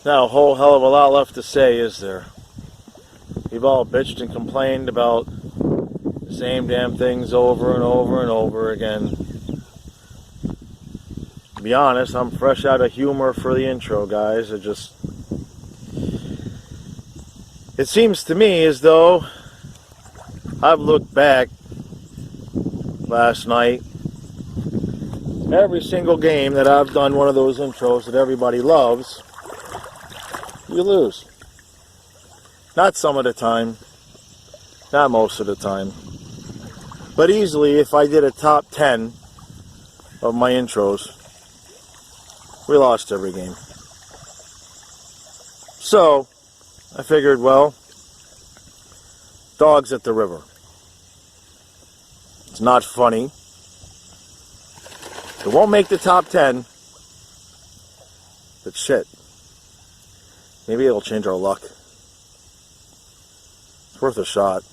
Not a whole hell of a lot left to say, is there? We've all bitched and complained about the same damn things over and over and over again. To be honest, I'm fresh out of humor for the intro, guys. It seems to me as though I've looked back last night, every single game that I've done one of those intros that everybody loves, you lose. Not some of the time, not most of the time, but easily if I did a top 10 of my intros, we lost every game. So I figured, well, dogs at the river. It's not funny. It won't make the top 10, but shit, maybe it'll change our luck. It's worth a shot.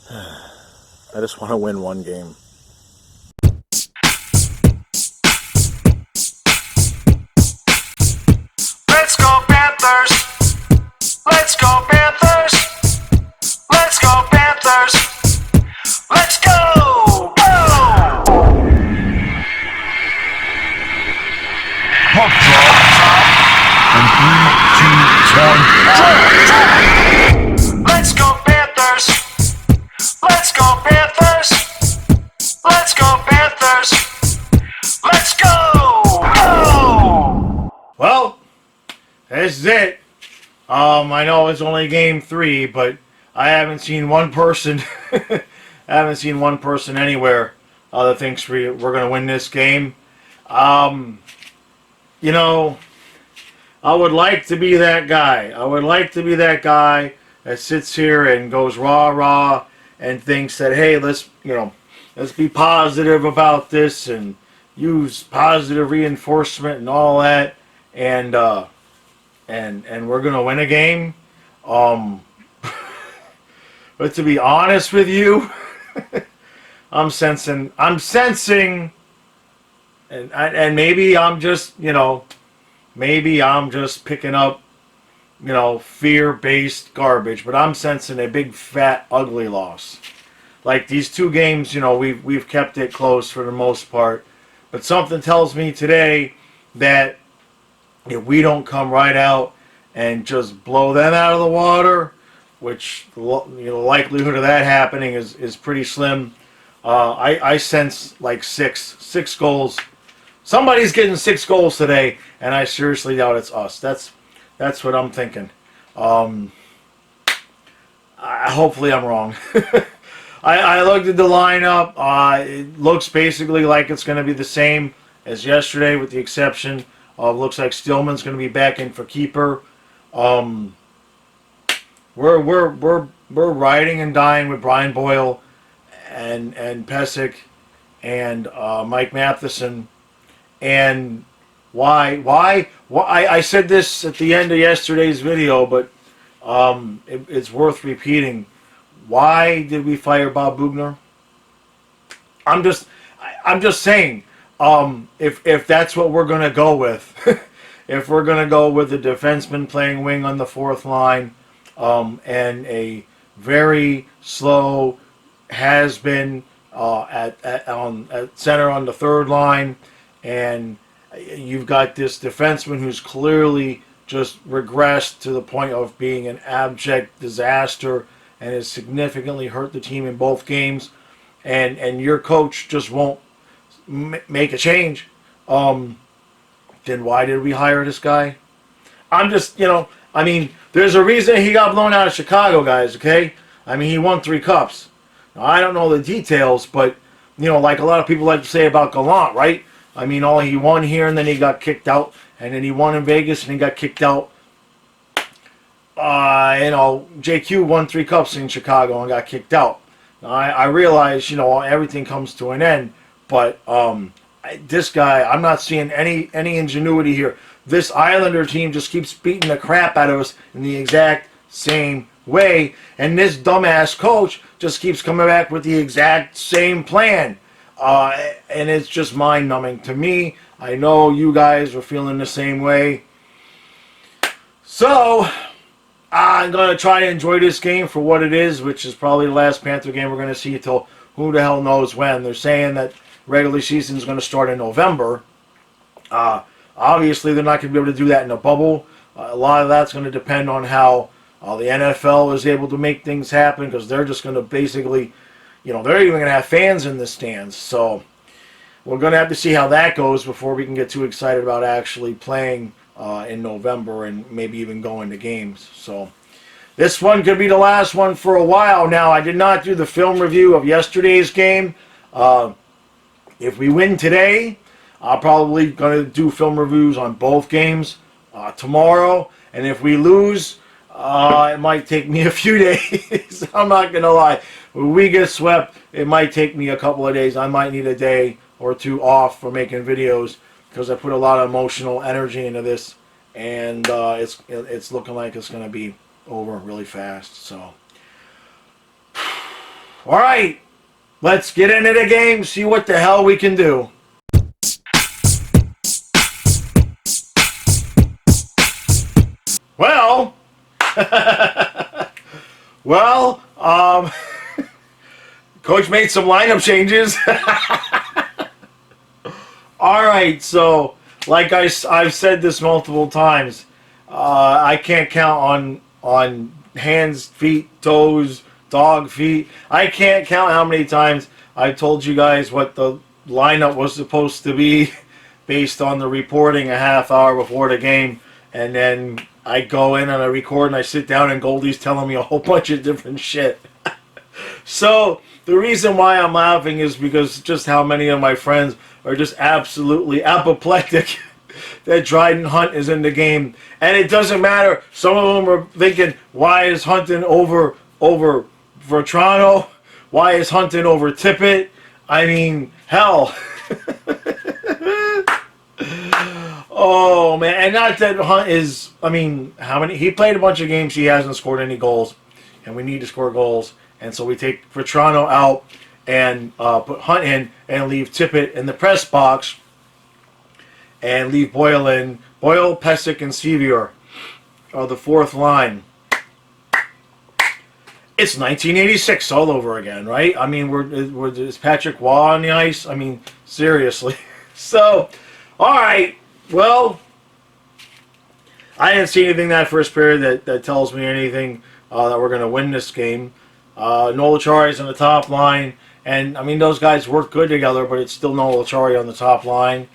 I just want to win one game. Let's go Panthers! Let's go Panthers! Let's go Panthers! Let's go! Puck drop. And 3, 2, 1, Let's go Panthers! Let's go Panthers! Let's go Panthers! Let's go! Well, this is it. I know it's only game 3, but I haven't seen one person anywhere that thinks we're going to win this game. You know, I would like to be that guy. I would like to be that guy that sits here and goes rah and thinks that, hey, let's be positive about this and use positive reinforcement and all that, and we're gonna win a game. But to be honest with you, I'm sensing, and maybe I'm just, maybe I'm just picking up, fear-based garbage, but I'm sensing a big, fat, ugly loss. Like these 2 games, we've kept it close for the most part, but something tells me today that if we don't come right out and just blow them out of the water, which the likelihood of that happening is pretty slim, I sense like six goals. Somebody's getting 6 goals today, and I seriously doubt it's us. That's what I'm thinking. Hopefully I'm wrong. I looked at the lineup. It looks basically like it's going to be the same as yesterday, with the exception of looks like Stillman's going to be back in for keeper. We're riding and dying with Brian Boyle and Pesic and Mike Matheson. And why? I said this at the end of yesterday's video, but it's worth repeating. Why did we fire Bob Bugner? I'm just saying, if that's what we're gonna go with, if we're gonna go with a defenseman playing wing on the 4th line, and a very slow has been at center on the 3rd line, and you've got this defenseman who's clearly just regressed to the point of being an abject disaster and has significantly hurt the team in both games, and your coach just won't make a change, then why did we hire this guy? I'm just, there's a reason he got blown out of Chicago, guys, okay? He won 3 cups. Now, I don't know the details, but, like a lot of people like to say about Gallant, right? He won here and then he got kicked out, and then he won in Vegas and he got kicked out. JQ won 3 cups in Chicago and got kicked out. Now, I realize, everything comes to an end, but this guy, I'm not seeing any ingenuity here. This Islander team just keeps beating the crap out of us in the exact same way, and this dumbass coach just keeps coming back with the exact same plan. And it's just mind-numbing to me. I know you guys are feeling the same way. So, I'm going to try to enjoy this game for what it is, which is probably the last Panther game we're going to see until who the hell knows when. They're saying that regular season is going to start in November. Obviously, they're not going to be able to do that in a bubble. A lot of that's going to depend on how the NFL is able to make things happen, because they're just going to basically, they're even going to have fans in the stands. So we're going to have to see how that goes before we can get too excited about actually playing in November and maybe even going to games. So this one could be the last one for a while. Now, I did not do the film review of yesterday's game. If we win today, I'm probably going to do film reviews on both games tomorrow. And if we lose, it might take me a few days. I'm not going to lie. When we get swept, it might take me a couple of days. I might need a day or two off for making videos, because I put a lot of emotional energy into this. And it's looking like it's going to be over really fast. So, all right. Let's get into the game, see what the hell we can do. Well, Coach made some lineup changes. All right, so like I've said this multiple times, I can't count on hands, feet, toes, dog feet. I can't count how many times I told you guys what the lineup was supposed to be based on the reporting a half hour before the game, and then I go in and I record and I sit down and Goldie's telling me a whole bunch of different shit. So the reason why I'm laughing is because just how many of my friends are just absolutely apoplectic that Dryden Hunt is in the game. And it doesn't matter. Some of them are thinking, why is Hunting over Vertrano? Why is Hunting over Tippett? I mean, hell. Oh, man. And not that Hunt is, he played a bunch of games, he hasn't scored any goals. And we need to score goals. And so we take Vertrano out and put Hunt in and leave Tippett in the press box and leave Boyle in. Boyle, Pesic, and Sevier are the fourth line. It's 1986 all over again, right? I mean, is Patrick Waugh on the ice? I mean, seriously. So, all right. Well, I didn't see anything that first period that tells me anything that we're going to win this game. Noel Acciari's on the top line. And, those guys work good together, but it's still Noel Acciari on the top line.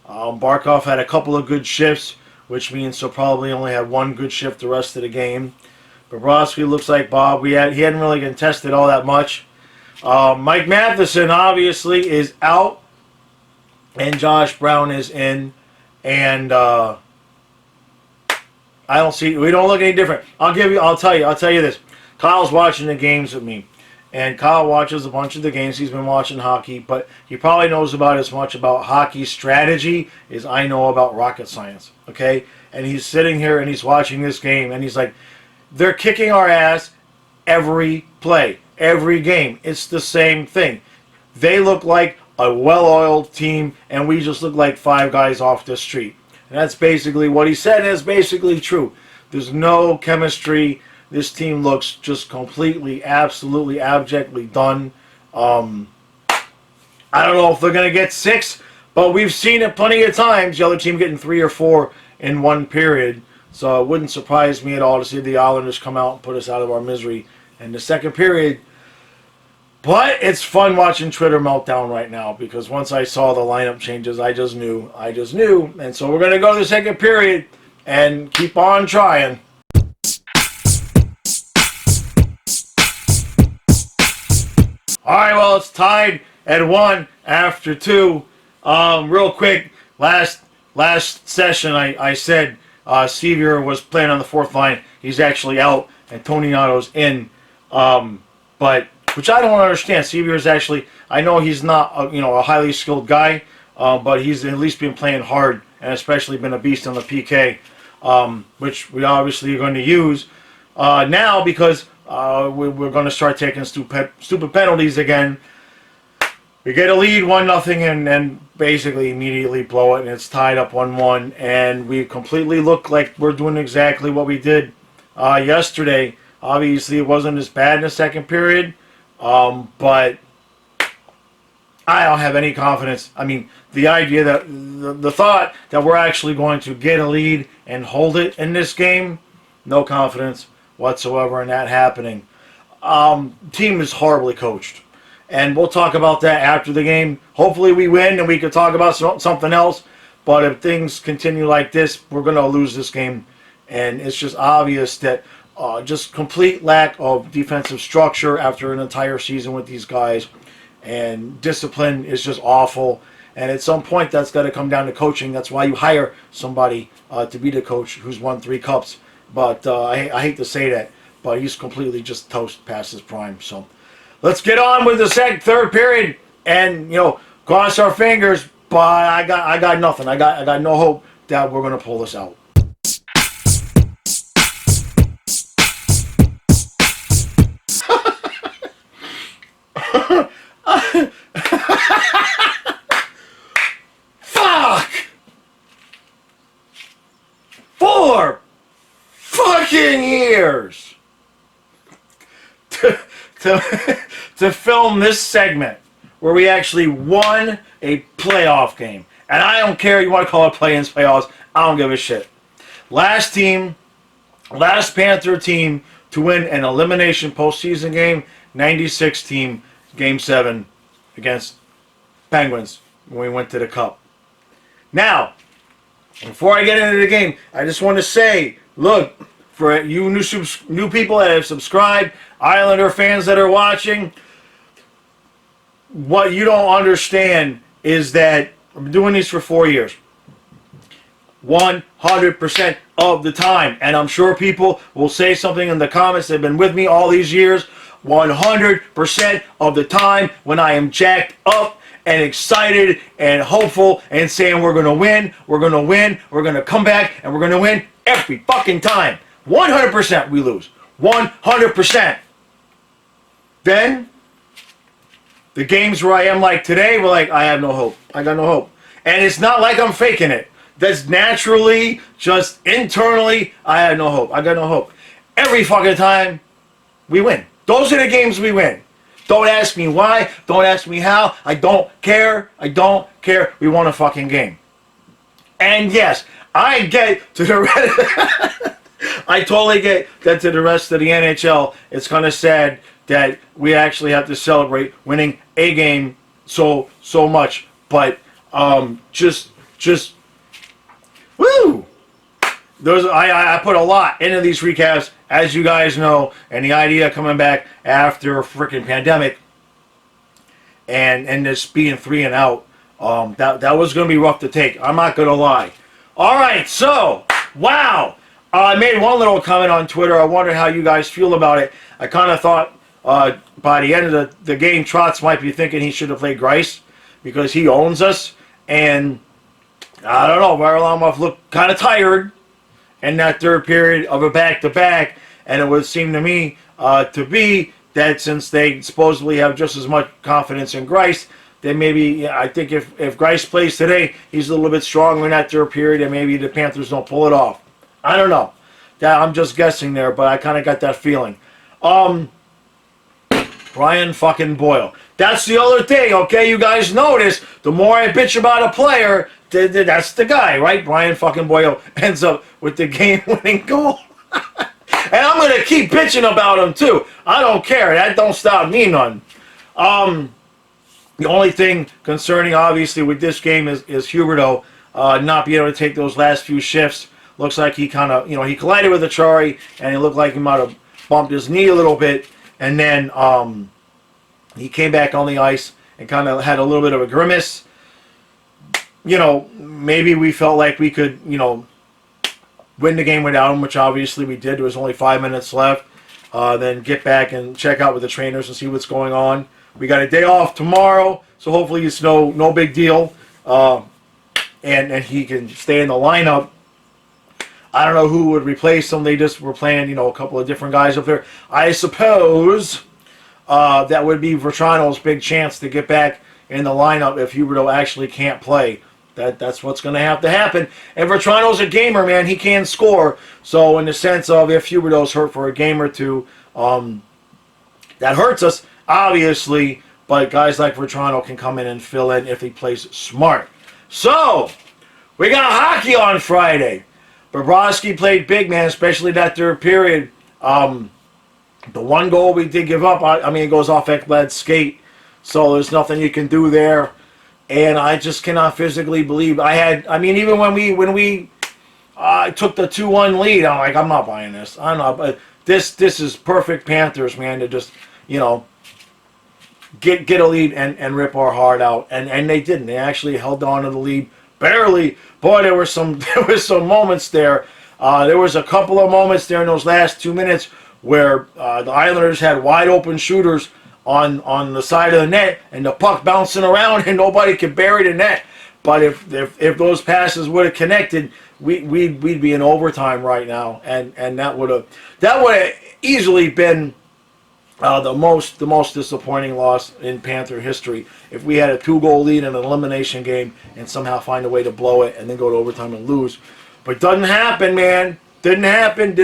Barkov had a couple of good shifts, which means he'll probably only have one good shift the rest of the game. Bobrovsky looks like Bob. He hadn't really been tested all that much. Mike Matheson, obviously, is out. And Josh Brown is in. And we don't look any different. I'll tell you this. Kyle's watching the games with me. And Kyle watches a bunch of the games. He's been watching hockey, but he probably knows about as much about hockey strategy as I know about rocket science. Okay? And he's sitting here and he's watching this game and he's like, they're kicking our ass every play, every game. It's the same thing. They look like a well-oiled team, and we just look like five guys off the street. And that's basically what he said, and it's basically true. There's no chemistry. This team looks just completely, absolutely, abjectly done. I don't know if they're going to get 6, but we've seen it plenty of times, the other team getting 3 or 4 in one period. So it wouldn't surprise me at all to see the Islanders come out and put us out of our misery in the second period. But it's fun watching Twitter meltdown right now, because once I saw the lineup changes, I just knew. And so we're going to go to the second period and keep on trying. All right, well, it's tied at 1 after 2. Real quick, last session I said Sevier was playing on the fourth line. He's actually out, and Tony Otto's in. Which I don't understand. Sevier is actually, I know he's not a highly skilled guy, but he's at least been playing hard and especially been a beast on the PK, which we obviously are going to use now because we're going to start taking stupid penalties again. We get a lead 1-0 and then basically immediately blow it, and it's tied up 1-1. And we completely look like we're doing exactly what we did yesterday. Obviously, it wasn't as bad in the second period, but I don't have any confidence. I mean, the idea that the thought that we're actually going to get a lead and hold it in this game, no confidence whatsoever in that happening. Team is horribly coached, and we'll talk about that after the game. Hopefully we win and we can talk about something else, but if things continue like this, we're going to lose this game, and it's just obvious that just complete lack of defensive structure after an entire season with these guys, and discipline is just awful. And at some point, that's got to come down to coaching. That's why you hire somebody to be the coach who's won 3 cups. But I hate to say that, but he's completely just toast past his prime. So let's get on with the third period, and cross our fingers. But I got nothing. I got no hope that we're gonna pull this out. Fuck! 4 fucking years to film this segment where we actually won a playoff game. And I don't care, you want to call it play-ins, playoffs, I don't give a shit. Last Panther team to win an elimination postseason game, 96 team, Game 7 against Penguins when we went to the Cup. Now, before I get into the game, I just want to say, look, for you new people that have subscribed, Islander fans that are watching, what you don't understand is that I've been doing these for 4 years. 100% of the time. And I'm sure people will say something in the comments. They've been with me all these years. 100% of the time when I am jacked up and excited and hopeful and saying we're going to win, we're going to win, we're going to come back, and we're going to win every fucking time. 100% we lose. 100%. Then, the games where I am like today, we're like, I have no hope. I got no hope. And it's not like I'm faking it. That's naturally, just internally, I have no hope. I got no hope. Every fucking time, we win. Those are the games we win. Don't ask me why. Don't ask me how. I don't care. I don't care. We won a fucking game. And yes, I get to the rest. I totally get that to the rest of the NHL. It's kind of sad that we actually have to celebrate winning a game so much. But just woo! I put a lot into these recaps, as you guys know, and the idea coming back after a freaking pandemic and this being 3 and out, that was going to be rough to take. I'm not going to lie. All right, so, wow. I made one little comment on Twitter. I wonder how you guys feel about it. I kind of thought by the end of the game, Trotz might be thinking he should have played Grice because he owns us. And I don't know, Varlamov looked kind of tired in that third period of a back-to-back. And it would seem to me to be that since they supposedly have just as much confidence in Grice, then maybe, I think if Grice plays today, he's a little bit stronger in that third period, and maybe the Panthers don't pull it off. I don't know. I'm just guessing there, but I kind of got that feeling. Brian fucking Boyle. That's the other thing, okay? You guys notice, the more I bitch about a player, that's the guy, right? Brian fucking Boyle ends up with the game-winning goal. And I'm going to keep bitching about him, too. I don't care. That don't stop me none. The only thing concerning, obviously, with this game is Huberdeau not being able to take those last few shifts. Looks like he kind of, he collided with Achari, and he looked like he might have bumped his knee a little bit. And then he came back on the ice and kind of had a little bit of a grimace. Maybe we felt like we could, win the game without him, which obviously we did. There was only 5 minutes left. Then get back and check out with the trainers and see what's going on. We got a day off tomorrow, so hopefully it's no big deal. And he can stay in the lineup. I don't know who would replace him. They just were playing, a couple of different guys up there. I suppose that would be Vetrano's big chance to get back in the lineup if Huberdeau actually can't play. That's what's going to happen. And Vetrano's a gamer, man. He can score. So in the sense of if Huberdeau's hurt for a game or two, that hurts us, obviously. But guys like Vetrano can come in and fill in if he plays smart. So, we got hockey on Friday. Bobrovsky played big, man, especially that third period. The one goal we did give up, I mean, it goes off Ekblad's skate. So there's nothing you can do there. And I just cannot physically believe. Even when we took the 2-1 lead, I'm like, I'm not buying this. I'm not. But this is perfect Panthers, man, to just, get a lead and rip our heart out. And they didn't. They actually held on to the lead barely. Boy, there were some moments there. There was a couple of moments there in those last 2 minutes where the Islanders had wide open shooters on the side of the net, and the puck bouncing around, and nobody could bury the net. But if those passes would have connected, we'd be in overtime right now, and that would have easily been the most disappointing loss in Panther history if we had a 2-goal lead in an elimination game and somehow find a way to blow it and then go to overtime and lose. But it doesn't happen, man. Didn't happen.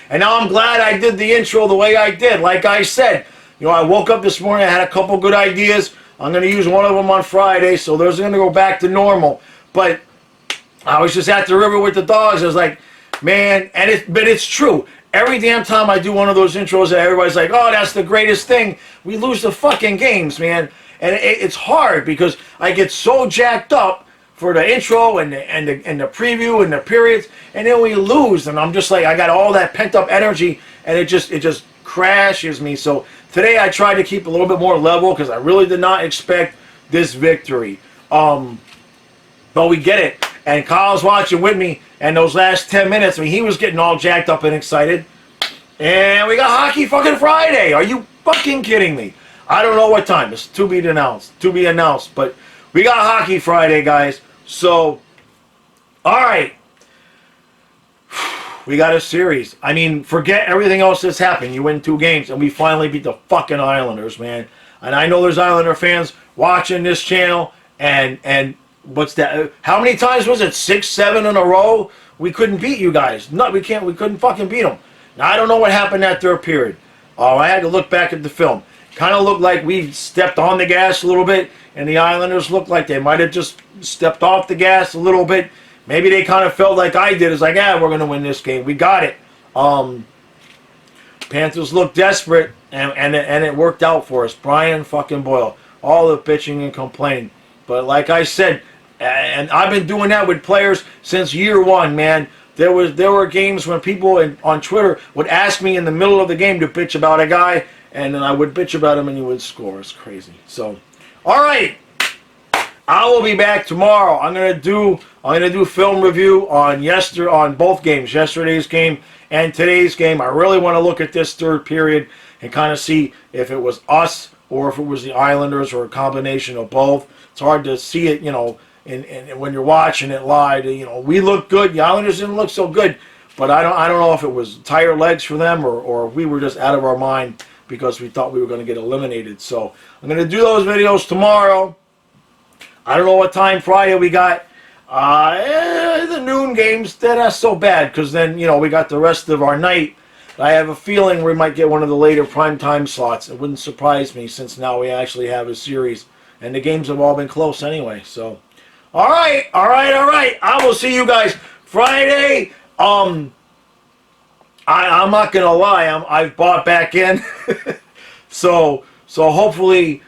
And now I'm glad I did the intro the way I did. Like I said, I woke up this morning, I had a couple good ideas. I'm going to use one of them on Friday, so those are going to go back to normal. But I was just at the river with the dogs. I was like, man, but it's true. Every damn time I do one of those intros, everybody's like, oh, that's the greatest thing. We lose the fucking games, man. And it's hard because I get so jacked up for the intro and the preview and the periods, and then we lose, and I'm just like, I got all that pent up energy, and it just crashes me. So today I tried to keep a little bit more level because I really did not expect this victory. But we get it. And Kyle's watching with me, and those last 10 minutes, he was getting all jacked up and excited. And we got Hockey fucking Friday. Are you fucking kidding me? I don't know what time. It's to be announced. But we got Hockey Friday, guys. So, all right. We got a series. Forget everything else that's happened. You win 2 games, and we finally beat the fucking Islanders, man. And I know there's Islander fans watching this channel, and what's that? How many times was it? 6, 7 in a row? We couldn't beat you guys. No, we can't. We couldn't fucking beat them. Now, I don't know what happened that third period. I had to look back at the film. Kind of looked like we stepped on the gas a little bit, and the Islanders looked like they might have just stepped off the gas a little bit. Maybe they kind of felt like I did. It's like, we're going to win this game. We got it. Panthers looked desperate, and it worked out for us. Brian fucking Boyle. All the bitching and complaining. But like I said, and I've been doing that with players since year 1, man. There were games when people on Twitter would ask me in the middle of the game to bitch about a guy, and then I would bitch about him and he would score. It's crazy. So, all right. I will be back tomorrow. I'm gonna do film review on both games, yesterday's game and today's game. I really want to look at this third period and kind of see if it was us or if it was the Islanders or a combination of both. It's hard to see it, and when you're watching it live. We look good. The Islanders didn't look so good, but I don't know if it was tired legs for them or if we were just out of our mind because we thought we were going to get eliminated. So I'm going to do those videos tomorrow. I don't know what time Friday we got. The noon games, they're not so bad because then, we got the rest of our night. I have a feeling we might get one of the later primetime slots. It wouldn't surprise me since now we actually have a series. And the games have all been close anyway. So, all right. I will see you guys Friday. I'm not going to lie. I've bought back in. so hopefully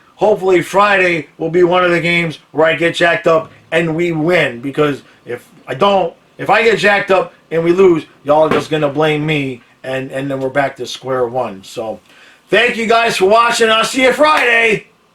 Friday will be one of the games where I get jacked up and we win. Because if I get jacked up and we lose, y'all are just going to blame me. And then we're back to square one. So, thank you guys for watching. I'll see you Friday.